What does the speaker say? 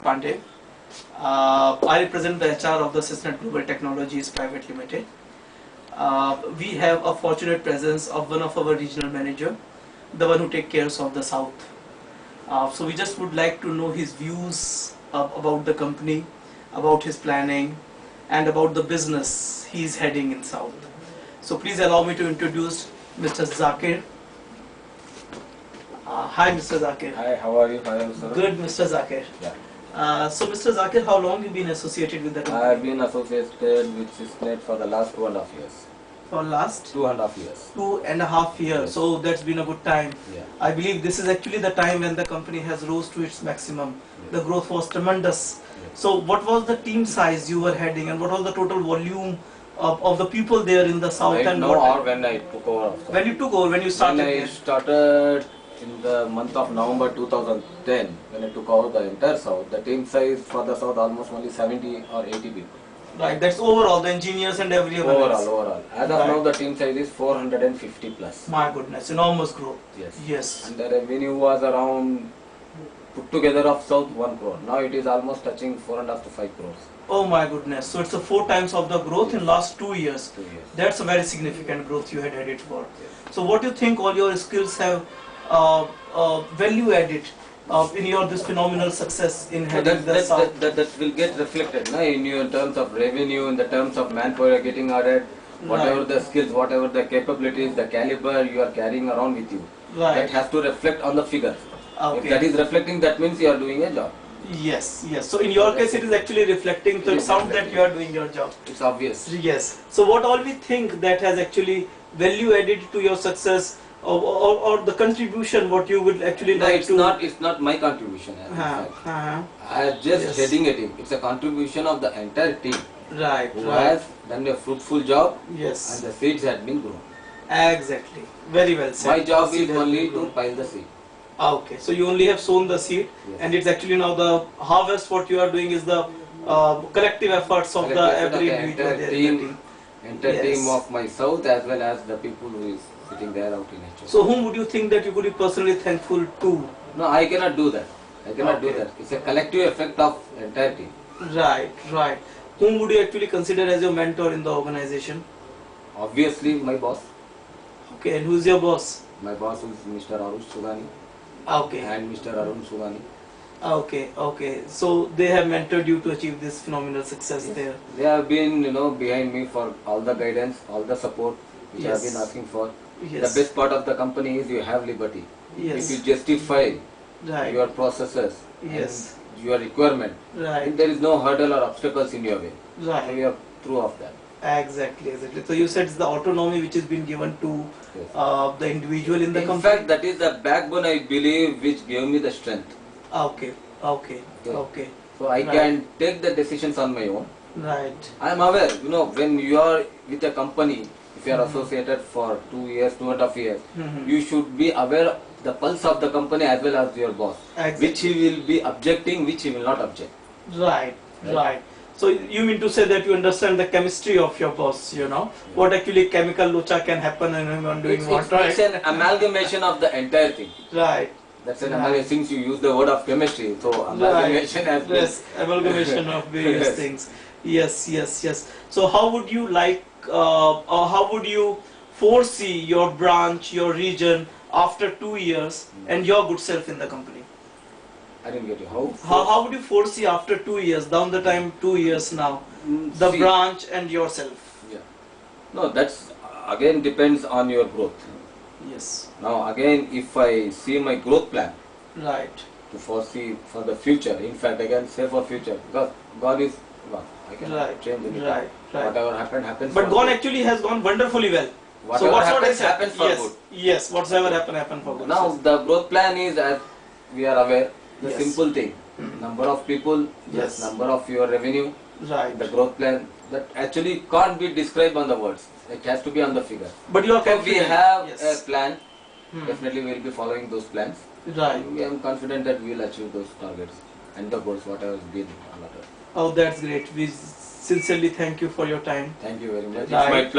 Pandey. I represent the HR of the Sysnet Global Technologies Private Limited. We have a fortunate presence of one of our regional manager, the one who takes care of the South. So we just would like to know his views about the company, about his planning, and about the business he is heading in South. So please allow me to introduce Mr. Zakir. Hi, Mr. Zakir. Hi, how are you? Hi, sir. Good, Mr. Zakir. Yeah. So, Mr. Zakir, how long you been associated with the company? I have been associated with Sysnet for the last 2.5 years. For last 2.5 years. 2.5 years. Yes. So that's been a good time. Yeah. I believe this is actually the time when the company has rose to its maximum. Yes. The growth was tremendous. Yes. So what was the team size you were heading, and what was the total volume of the people there in the south? Right And now what, or when I took over? when you took over, when you started When I there? started in the month of November 2010, when I took over the entire South, the team size for the South almost only 70 or 80 people. Right, that's overall, the engineers and everyone else. Overall. As of Right. now, the team size is 450 plus. My goodness, enormous growth. Yes. Yes. And the revenue was around, put together of South, 1 crore. Now it is almost touching 4.5 to 5 crores. Oh my goodness. So it's a 4 times of the growth in last 2 years. 2 years. That's a very significant growth you had added for. Yes. So what do you think all your skills have value added in your this phenomenal success in So heading the south? that will get reflected in your terms of revenue, in the terms of manpower getting added, whatever Right. the skills, whatever the capabilities, the caliber you are carrying around with you. That Right. has to reflect on the figures. If Okay. that is reflecting, that means you are doing a job. Yes. Yes. So in your case, it is actually reflecting. So It it is sounds that reflecting. you are doing your job. It's obvious. Yes. So what all we think that has actually value added to your success, or the contribution what you would actually No, like it's to? not my contribution. In fact. Uh-huh. I am just Yes. heading a team. It's a contribution of the entire team Right. who Right. has done a fruitful job, Yes. and the seeds had been grown. Exactly. Very well said. My job The seed is has only been to grown. pile the seed. Okay, so you only have sown the seed, Yes. and it's actually now the harvest. What you are doing is the collective efforts of the Collective effort of every the individual entire there in the team. team. Entire Yes. team of my South as well as the people who is sitting there out in HO. So whom would you think that you could be personally thankful to? No, I cannot do that. I cannot do Okay. that. It's a collective effect of entire team. Right, right. Whom would you actually consider as your mentor in the organization? Obviously, my boss. Okay, and who's your boss? My boss is Mr. Arush Sugani Okay, and Mr. Arun Sugani. okay, okay. So they have mentored you to achieve this phenomenal success there. They have been, behind me for all the guidance, all the support which I have Yes. been asking for. Yes. The best part of the company is you have liberty. Yes. If you justify Right. your processes Yes. and your requirement, Right. there is no hurdle or obstacles in your way. So Right. we are true of that. Exactly, exactly. So you said it's the autonomy which has been given to Yes. the individual in the In company. fact, that is the backbone I believe which gave me the strength. Okay, okay, Okay. okay. So I Right. can take the decisions on my own. Right. I am aware, when you are with a company, if you are associated for 2 years, 2.5 years, Mhm. you should be aware the pulse of the company as well as your boss. Exactly. Which he will be objecting, which he will not object. Right, Right. right. So you mean to say that you understand the chemistry of your boss, what actually chemical lucha can happen and when doing It's, what, it's, right? it's an amalgamation of the entire thing. Right. That's an Right. amalgamation, since you use the word of chemistry, so amalgamation has been. Yes, amalgamation of various Yes. things. Yes, yes, yes. So how would you like, or how would you foresee your branch, your region after 2 years and your good self in the company? I didn't get you. How would you foresee after 2 years, down the time 2 years now, the See, branch and yourself? Yeah. No, that's again depends on your growth. Yes. Now again, if I see my growth plan Right. to foresee for the future, in fact I can say for future, because God is gone. I can Right. change anything. Right. Right. Whatever happened, happens. But for gone good. actually has gone wonderfully well. Whatever what's what I happens, said? happens for yes. good. Yes. Whatsoever happen for good. Now the growth plan is, as we are aware, the Yes. simple thing. Mhm. Number of people, Yes. plus number of your revenue, Right. the growth plan, that actually can't be described on the words. It has to be on the figure. But you are So we confident. have Yes. a plan. Hmm. Definitely we will be following those plans. Right. I am confident that we will achieve those targets and the goals, whatever has been allotted. Oh, that's great. We sincerely thank you for your time. Thank you very much. Right. It's my pleasure.